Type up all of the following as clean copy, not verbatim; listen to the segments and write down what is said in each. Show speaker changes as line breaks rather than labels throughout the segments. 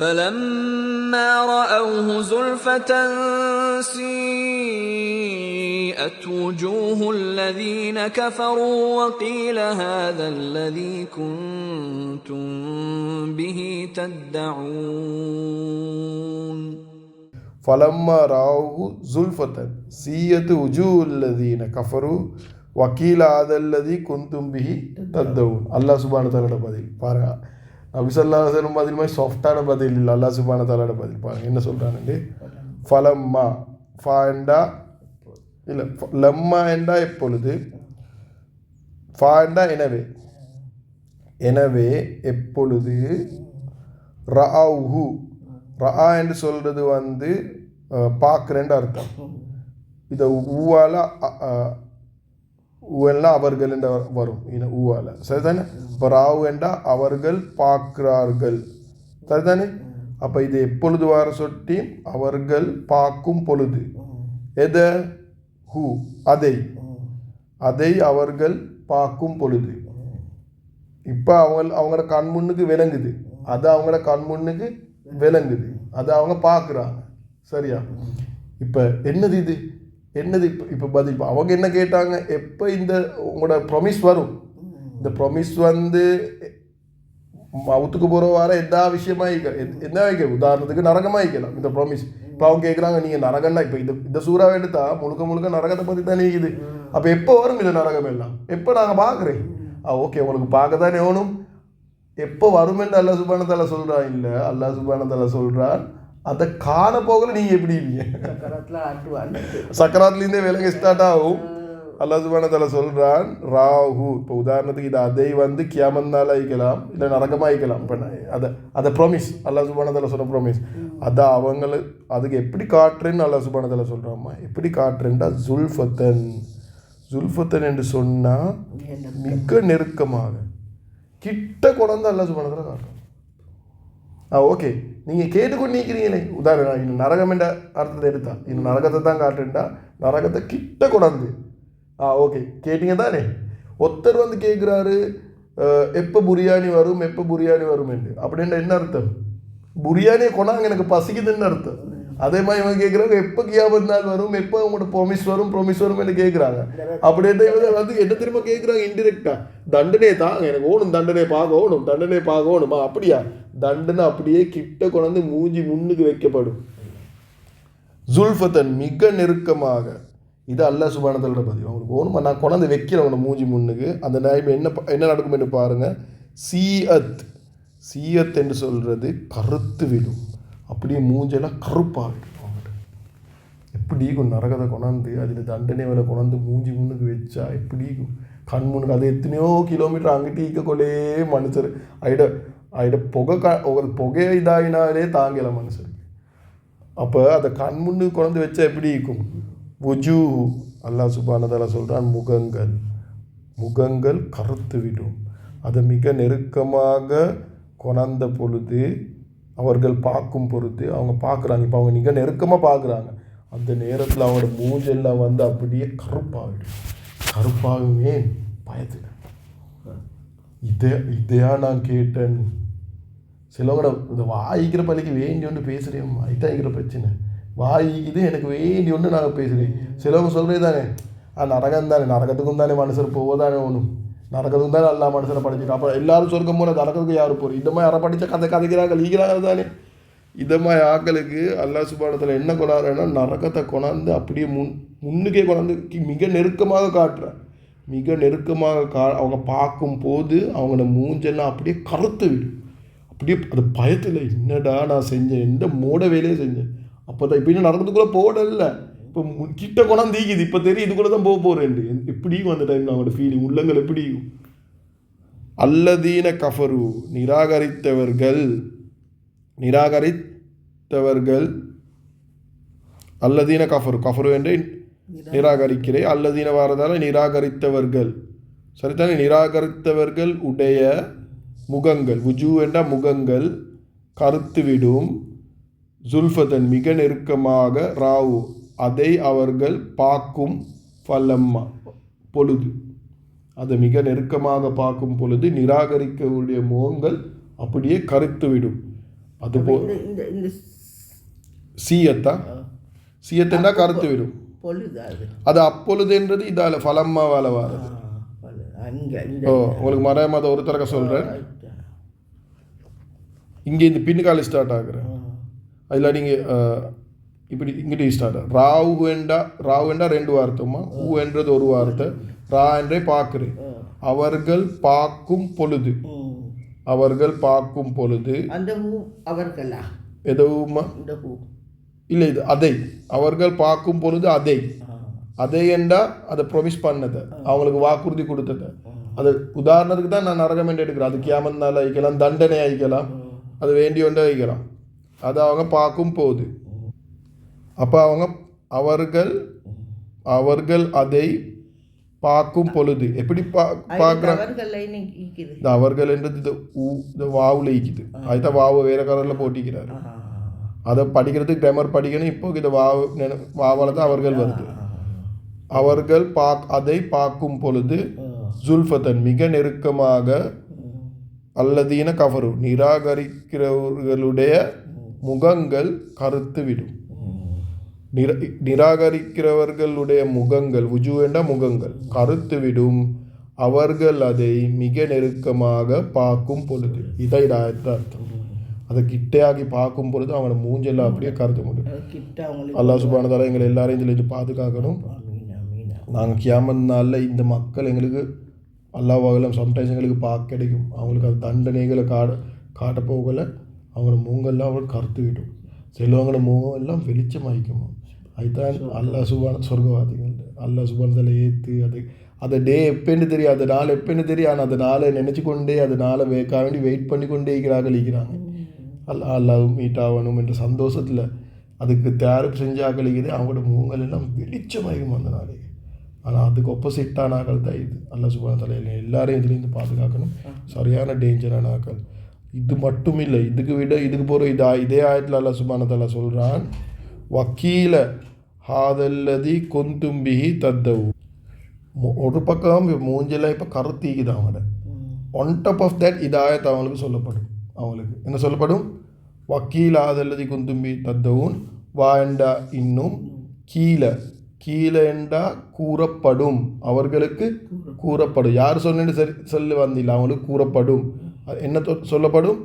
فَلَمَّا رَأَوْهُ زُلْفَةً سِيئَتْ وُجُوهُ الَّذِينَ كَفَرُوا وَقِيلَ هَذَا الَّذِي كُنتُم بِهِ تَدَّعُونَ
فَلَمَّا رَأَوْهُ زُلْفَةً سِيئَتْ وُجُوهُ الَّذِينَ كَفَرُوا وَقِيلَ هَذَا الَّذِي كُنتُم بِهِ تَدَّعُونَ அல்லாஹ் சுப்ஹானஹு வ தஆலா பதில் பாருங்க. நபி ஸல்லல்லாஹு அலைஹி வஸல்லம் பதில் மாதிரி சாஃப்டான பதில் இல்லை. அல்லாஹ் சுப்ஹானஹு வ தஆலா பதில் பாருங்க என்ன சொல்றானே. ஃபலம்மா ஃபாண்டா இல்லை லம்மா என்றா எப்பொழுது, ஃபாண்டா எனவே, எனவே எப்பொழுது, ரஅவுஹு ரஆ என்று சொல்கிறது பார்க்குறேன்னு அர்த்தம். இதை ஊவால ஊவெல்லாம் அவர்கள் என்று வரும் ஊவால சரிதானே. இப்போ ராவு என்றால் அவர்கள் பார்க்கிறார்கள் சரிதானே. அப்போ இது எப்பொழுது வர சொட்டி அவர்கள் பார்க்கும் பொழுது எதை ஹூ அதை அதை அவர்கள் பார்க்கும் பொழுது. இப்போ அவங்களோட கண் முன்னுக்கு விளங்குது, அது அவங்களோட கண் முன்னுக்கு விளங்குது, அதை அவங்க பார்க்குறாங்க சரியா. இப்போ என்னது இது என்னது இப்போ பதில் அவங்க என்ன கேட்டாங்க, எப்போ இந்த உங்களோட ப்ரொமிஸ் வரும், இந்த ப்ரொமிஸ் மவுத்துக்கு போகிற வார எதா விஷயமா என்ன வைக்க, உதாரணத்துக்கு நரகமாக வைக்கலாம் இந்த ப்ராமிஸ். இப்போ அவங்க கேட்குறாங்க நீங்கள் நரகம்னா இப்போ இந்த சூறாவை எடுத்தா முழுக்க முழுக்க நரகத்தை பற்றி தான் நீக்குது. அப்போ எப்போ வரும் இந்த நரகம் எல்லாம், எப்போ நாங்கள் பார்க்குறேன் ஓகே உங்களுக்கு பார்க்க தானே வேணும், எப்போ வருமென்று அல்லாஹ் சுப்ஹானஹு வ தஆலா சொல்கிறான். இல்லை அல்லாஹ் சுப்ஹானஹு வ தஆலா சொல்கிறான் அதை காண போகல நீங்கள் எப்படி சக்கராத்துலேருந்தே விலங்கு ஸ்டார்ட் ஆகும். அல்லாஹ் சுப்ஹானஹு வ தஆலா சொல்கிறான் ராஹு. இப்போ உதாரணத்துக்கு இது அதை கியாமத்னால ஆயிக்கலாம், இல்லை நரகமாக ஆயிக்கலாம். இப்போ அதை ப்ராமிஸ் அல்லாஹ் சுப்ஹானஹு வ தஆலா சொல்கிற ப்ராமிஸ் அதை அவங்களுக்கு அதுக்கு எப்படி காட்டுறேன்னு அல்லாஹ் சுப்ஹானஹு வ தஆலா சொல்கிறாம்மா. எப்படி காட்டுறேன்டா ஜுல்ஃபத்தன், ஜுல்ஃபத்தன் என்று சொன்னால் மிக நெருக்கமாக கிட்ட கொண்டாந்து அல்லாஹ் சுப்ஹானஹு வ தஆலா காட்டுறோம். ஓகே நீங்கள் கேட்டுக்கொண்டு நீக்கிறீங்களே, உதாரணம் இன்னும் நரகம் என்ற அர்த்தத்தை எடுத்தா இன்னும் நரகத்தை தான் காட்டுறேன்டா நரகத்தை கிட்ட கொண்டாந்து ஓகே கேட்டீங்க தானே. ஒருத்தர் கேட்குறாரு எப்போ பிரியாணி வரும் எப்போ பிரியாணி வரும் என்று, அப்படின்ற என்ன அர்த்தம், பிரியாணியை கொண்டாங்க எனக்கு பசிக்குதுன்னு அர்த்தம். அதே மாதிரி இவங்க கேட்குறாங்க எப்போ கியாமத் நாள் வரும், எப்போ உங்களோட ப்ரொமிஸ் வரும் என்று கேட்குறாங்க. அப்படின்ற என்ன திரும்ப கேட்குறாங்க இன்டிரெக்டாக, தண்டனை தான் எனக்கு ஓணும், தண்டனை பார்க்கணுமா, அப்படியா தண்டனை அப்படியே கிட்ட கொண்டாந்து மூஞ்சி முன்னுக்கு வைக்கப்படும். ஜுல்ஃபத்தன் மிக நெருக்கமாக, இது அல்லாஹ் சுப்ஹானஹு வ தஆலா பதில். அவங்களுக்கு ஓணுமா நான் கொண்டாந்து வைக்கிறேன் உங்களை மூஞ்சி முன்னுக்கு, அந்த டைம் என்ன நடக்கும் என்று பாருங்கள். சீயத் என்று சொல்கிறது கருத்து விடும், அப்படியே மூஞ்செல்லாம் கருப்பாகிடும். அவங்கள்ட்ட எப்படி நரகத்தை கொண்டாந்து அதில் தண்டனை வேலை கொண்டாந்து மூஞ்சி முன்னுக்கு வச்சா எப்படி கண் முன்னுக்கு, அது எத்தனையோ கிலோமீட்டர் அங்கிட்டு ஈக்கக்கொள்ளே மனுஷர் அயிட புகை இதாகினாலே தாங்கலை மனுஷருக்கு. அப்போ அதை கண் முன்னுக்கு கொண்டாந்து வச்சா எப்படி இருக்கும். வுஜூ அல்லாஹ் சுப்ஹானஹு வ தஆலா சொல்கிறான் முகங்கள் கருத்து விடும், அதை மிக நெருக்கமாக கொண்டாந்த பொழுது அவர்கள் பார்க்கும் பொழுது அவங்க பார்க்குறாங்க. இப்போ அவங்க மிக நெருக்கமாக பார்க்குறாங்க, அந்த நேரத்தில் அவங்களோட மூஞ்செல்லாம் அப்படியே கருப்பாகுமே பயத்தில். இதையா நான் கேட்டேன். சிலவங்களோட இந்த வாய்க்கிற பள்ளிக்கு வேண்டி ஒன்று பேசுகிறேன், இதுதான் இருக்கிற பிரச்சனை. வாய்க்குது எனக்கு வேண்டி ஒன்று நாங்கள் பேசுகிறேன். சிலவங்க சொல்கிறே தானே நரகம் தானே, நரகத்துக்கும் தானே மனுஷர் போவதானே ஒன்றும், நரகத்துக்கும் தானே எல்லா மனுஷனை படிச்சுட்டு அப்போ எல்லாரும் சொர்க்கம் போன நரகத்துக்கு யாரும் போகிறோம். இந்த மாதிரி யாரை படித்த கதைக்கிறாங்க ஈகிறாங்க தானே. இதை மாதிரி ஆக்களுக்கு அல்லாஹ் சுப்ஹானஹு வ தஆலா என்ன கொண்டாடுறேன்னா நரகத்தை கொண்டாந்து அப்படியே முன்னுக்கே கொண்டாந்து மிக நெருக்கமாக காட்டுறேன். மிக நெருக்கமாக அவங்க பார்க்கும் போது அவங்களோட மூஞ்செல்லாம் அப்படியே கருத்து விடும், அப்படியே அது பயத்தில் என்னடா நான் செஞ்சேன், எந்த மோட வேலையே செஞ்சேன். அப்போ தான் இப்போ இன்னும் நரகத்துக்குள்ளே போடல, இப்போ கிட்ட கொண்டாந்து ஈக்குது, இப்போ தெரியும் இதுக்குள்ளே தான் போக போகிறேன். எப்படியும் அந்த டைம் அவங்களோட ஃபீலிங் உள்ளங்கள் எப்படியும். அல்லதீன கஃபரு நிராகரித்தவர்கள் அல்லதீன கஃபரு என்று நிராகரிக்கிறேன், அல்லதீன வாரதால நிராகரித்தவர்கள் சரிதானே. நிராகரித்தவர்கள் உடைய முகங்கள், வுஜூ என்ற முகங்கள் கருத்துவிடும், ஜுல்ஃபதன் மிக நெருக்கமாக, ராவு அதை அவர்கள் பார்க்கும், ஃபலம்மா பொழுது அதை மிக நெருக்கமாக பார்க்கும் பொழுது நிராகரிக்கக்கூடிய முகங்கள் அப்படியே கருத்துவிடும். அதுபோ
இந்த இந்த இந்த
சீயத்தான் சீயத்தா கருத்து விடும்.
பொழுது அது
அது அப்பொழுதுன்றது இதால் ஃபலம்மாவால் வாரது.
அங்கே இந்த
ஓ உங்களுக்கு மறையாம ஒரு தரக்க சொல்கிறேன். இங்கே இந்த பின்னுக்கால ஸ்டார்ட் ஆகுறேன். அதில் நீங்கள் இப்படி இங்கிட்ட ஸ்டார்ட் ஆகும். ராவு வேண்டா ரெண்டு வார்த்தைமா, ஊ என்றது ஒரு வார்த்தை, ரா என்றே பார்க்குறேன். அவர்கள் பார்க்கும் பொழுது, அவர்கள் பார்க்கும் பொழுது
அந்த அவர்களா
எதுவுமா
இந்த
இல்லை, இது அதை அவர்கள் பார்க்கும் பொழுது அதை என்றா அதை ப்ரொமிஸ் பண்ணது, அவங்களுக்கு வாக்குறுதி கொடுத்தது. அது உதாரணத்துக்கு தான் நான் நரகம் என்று எடுக்கிறேன். அது கியாமத்னால ஆகிக்கலாம், தண்டனை ஆகிக்கலாம், அது வேண்டிய ஒன்றை ஆகிக்கலாம். அது அவங்க பார்க்கும் போது அப்போ அவர்கள் அதை பார்க்கும் பொழுது எப்படி பார்க்குறாங்க? இந்த அவர்கள் என்றது இந்த வாவில் ஈக்குது. அதுதான் வாவை வேற கலரில் போட்டிக்கிறாரு. அதை படிக்கிறதுக்கு கிராமர் படிக்கணும். இப்போ இந்த வாவால் தான் அவர்கள் வருது. அவர்கள் அதை பார்க்கும் பொழுது ஜுல்ஃபத்தன் மிக நெருக்கமாக, அல்லதீன கஃபரு நிராகரிக்கிறவர்களுடைய முகங்கள் கருத்து விடும். நிராகரிக்கிறவர்களுடைய முகங்கள் வுஜூஎன்ற முகங்கள் கருத்து விடும். அவர்கள் அதை மிக நெருக்கமாக பார்க்கும் பொழுது, இதை அர்த்தம். அதை கிட்டையாகி பார்க்கும் பொழுது அவங்களோட மூஞ்செல்லாம் அப்படியே கருத்து முடியும். அல்லாஹ் சுப்ஹானஹு வ தஆலா எங்களை எல்லாரையும் இதில் பாதுகாக்கணும். நாங்கள் கியாமத் நாளில் இந்த மக்கள் எங்களுக்கு அல்லாஹ் சம்டைம்ஸ் எங்களுக்கு பார்க்க கிடைக்கும். அவங்களுக்கு அது தண்டனைகளை காட்ட போகல, அவங்களோட மூங்கெல்லாம் அவங்களுக்கு கருத்து விடும். சிலவங்களோட மூகம் எல்லாம் வெளிச்சமாயிக்குமா. அதுதான் அல்லாஹ் சுப்ஹானஹு சொர்க்கவாதிகள் அல்லாஹ் சுப்ஹானஹு வ தஆலா ஏற்று அது டே எப்போன்னு தெரியும், அந்த நாள் எப்போன்னு தெரியும். ஆனால் அந்த நாளை நினச்சி கொண்டே அது நாளை வேண்டி வெயிட் பண்ணி கொண்டே இருக்கிறாங்க. அல்லாஹ் மீட் ஆகணும் என்ற சந்தோஷத்தில் அதுக்கு தயாரிப்பு செஞ்சாக்களிக்குது. அவங்களோட முகங்கள் எல்லாம் வெளிச்சமாகும் அந்த நாளைக்கு. ஆனால் அதுக்கு ஒப்போசிட்டான ஆக்கள் தான் இது. அல்லாஹ் சுப்ஹானஹு வ தஆலா எல்லாரையும் இதுலேருந்து பாதுகாக்கணும். சரியான டேஞ்சரான ஆக்கள். இது மட்டும் இல்லை, இதுக்கு போகிற இதே ஆயத்தில் அல்லாஹ் சுப்ஹானஹு வ தஆலா சொல்கிறான், வக்கீல ஹாதல்லதி கொந்தும்பிஹி தத்தவு. ஒரு பக்கம் மூஞ்செல்லாம் இப்போ கருத்திக்குது அவங்கள. ஒன் டாப் ஆஃப் தட் இதாயத்து அவங்களுக்கு சொல்லப்படும். அவங்களுக்கு என்ன சொல்லப்படும்? வக்கீல் ஆதல்லதி குந்தும்பி தத்தவுன் வாண்டா இன்னும் கீழேண்டா கூறப்படும். அவர்களுக்கு கூறப்படும். யார் சொன்னு சொல்லி வந்தில்லை, அவங்களுக்கு கூறப்படும். என்ன சொல்லப்படும்?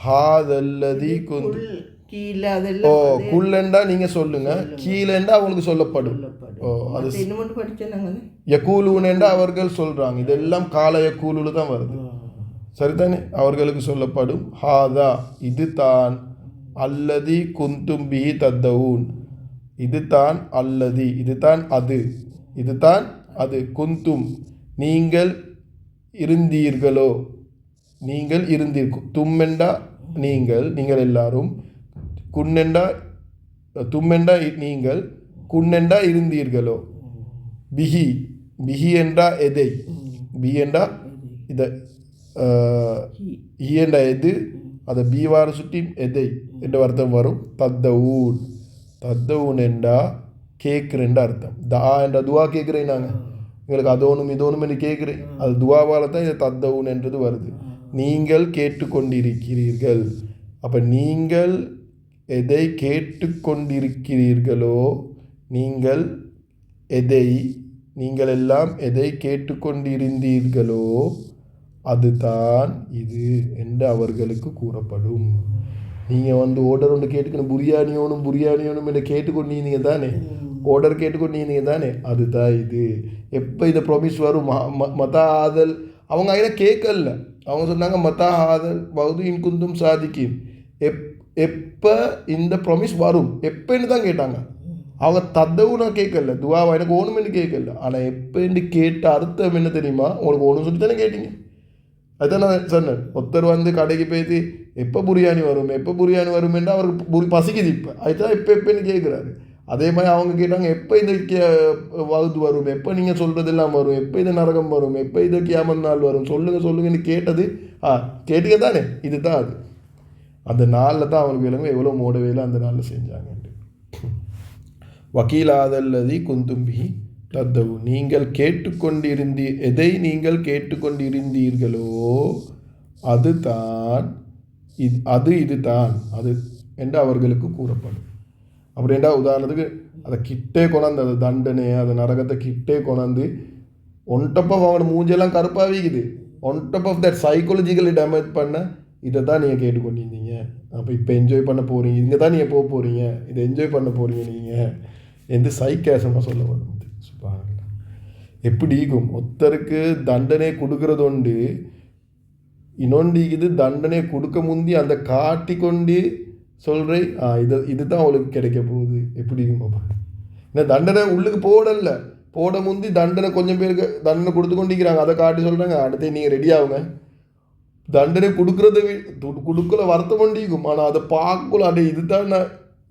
ஹாதல்லதி குந்து குள்ளண்டா நீங்க சொல்லுங்க, கீழேண்டா அவங்களுக்கு சொல்லப்படும். அது யகூலுனேண்டா அவர்கள் சொல்றாங்க. இதெல்லாம் கால யகூலுல தான் வருது. சரிதானே? அவர்களுக்கு சொல்லப்படும். ஹாதா இது தான், அல்லதி குந்தும் பிஹி தத்தவுன் இது தான், அல்லதி இது தான், இது தான் அது, குந்தும் நீங்கள் இருந்தீர்களோ, தும்மெண்டா நீங்கள் எல்லாரும், தும்மெண்டா நீங்கள், குன்னெண்டா இருந்தீர்களோ, பிஹி என்றா எதை, பி என்றா இதை, என்றா எது, அதை பீவார சுற்றி எதை என்ற அர்த்தம் வரும். தத்தவுன் என்றா கேட்குறேன்ற அர்த்தம். என்ற துவா கேட்குறேன் நாங்கள், எங்களுக்கு அதோனும் இதோனும் என்று கேட்குறேன். அது துவாவால் தான் இது தத்தவுன் என்றது வருது. நீங்கள் கேட்டுக்கொண்டிருக்கிறீர்கள். அப்போ நீங்கள் எதை கேட்டுக்கொண்டிருக்கிறீர்களோ, நீங்கள் எல்லாம் எதை கேட்டுக்கொண்டிருந்தீர்களோ அதுதான் இது என்று அவர்களுக்கு கூறப்படும். நீங்கள் ஆர்டர் ஒன்று கேட்டுக்கணும், புரியாணியோனும் என்று கேட்டுக்கொண்டீங்க தானே, ஆர்டர் கேட்டுக்கொண்டீங்க தானே, அதுதான் இது. எப்போ இதை ப்ராமிஸ் வரும்? மதா ஆதல் அவங்க அதில் கேட்கல. அவங்க சொன்னாங்க மதா ஆதல் பௌது இன்குந்தும் சாதிக்கின், எப்போ இந்த ப்ராமிஸ் வரும் எப்போன்னு தான் கேட்டாங்க. அவங்க தத்தவும் நான் கேட்கல, துவாவா எனக்கு ஓணுமென்னு கேட்கல. ஆனால் எப்போன்னு கேட்ட அர்த்தம் என்ன தெரியுமா? உங்களுக்கு ஒன்று சொல்லி தானே கேட்டீங்க. அதுதான் நான் சொன்னேன். ஒருத்தர் கடைக்கு போய்த்து எப்போ பிரியாணி வருமென்று அவருக்கு பசிக்குது. இப்போ அதுதான் எப்போன்னு கேட்குறாரு. அதே மாதிரி அவங்க கேட்டாங்க எப்போ இந்த வகுது வரும், எப்போ நீங்கள் சொல்கிறதெல்லாம் வரும், எப்போ இது நரகம் வரும், எப்போ இது கியாமத் நாள் வரும், சொல்லுங்கன்னு கேட்டது. கேட்டுக்க தானே, இது தான் அது. அந்த நாளில் தான் அவங்களுக்கு விளங்கும் எவ்வளோ மோட வேலை அந்த நாளில் செஞ்சாங்கன்ட்டு. வக்கீலாதல்லதி குந்தும்பி தத்தவு நீங்கள் எதை நீங்கள் கேட்டுக்கொண்டிருந்தீர்களோ அதுதான் இது தான் அது என்று அவர்களுக்கு கூறப்படும். அப்படின்டா உதாரணத்துக்கு அதை கிட்டே கொண்டாந்து அதை தண்டனையை அதை நரகத்தை கிட்டே கொண்டாந்து ஒன் டாப் ஆஃப் அவனோட மூஞ்செல்லாம் கருப்பாக வீக்குது. One top of that psychologically damage பண்ண இதை தான் நீங்கள் கேட்டுக்கொண்டிருந்தீங்க. அப்போ இப்போ என்ஜாய் பண்ண போகிறீங்க, இங்கே தான் நீங்கள் போக போகிறீங்க, இதை என்ஜாய் பண்ண போகிறீங்க நீங்கள் எந்த சைக்காசமாக சொல்ல வரும். எப்படி இருக்கும் ஒருத்தருக்கு தண்டனை கொடுக்கறது உண்டு, இன்னொன்று இது தண்டனை கொடுக்க முந்தி அந்த காட்டி கொண்டு சொல்கிறேன் இதுதான் அவளுக்கு கிடைக்க போகுது. எப்படி இருக்கும் அப்போ இந்த தண்டனை உள்ளுக்கு போட முந்தி தண்டனை கொஞ்சம் பேருக்கு தண்டனை கொடுத்து கொண்டிருக்கிறாங்க, அதை காட்டி சொல்கிறாங்க அடுத்து நீங்கள் ரெடி ஆகுங்க. தண்டனை கொடுக்கல வருத்தம் கொண்டிருக்கும், ஆனால் அதை பார்க்கல அடே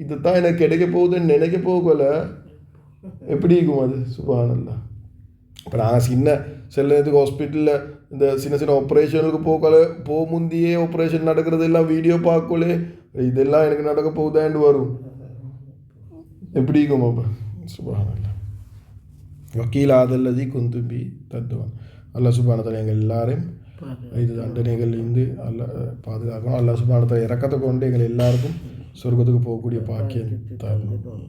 இதுதான் எனக்கு கிடைக்க போகுதுன்னு நினைக்க போகல. எப்படி இருக்கும் அது? சுபஹானல்லாஹ். இப்போ நான் சில நேரத்துக்கு ஹாஸ்பிட்டலில் இந்த சின்ன ஆப்ரேஷனுக்கு போக முந்தியே ஆப்ரேஷன் நடக்கிறது எல்லாம் வீடியோ பார்க்கலே இதெல்லாம் எனக்கு நடக்க போகுதான்னு வரும். எப்படி இருக்கும் அப்போ? சுபஹானல்லாஹ். வக்கீல் ஆதல்லதி குந்துபி தத்துவம். அல்லாஹ் சுப்ஹானஹு வ தஆலா எங்கள் எல்லாரையும் இது தண்டனைகள்லேருந்து பாதுகாக்கணும். அல்லாஹ் சுப்ஹானஹு வ தஆலா இறக்கத்தை கொண்டு எங்கள் எல்லாருக்கும் சொர்க்கத்துக்கு போகக்கூடிய பாக்கியம் தரணும்.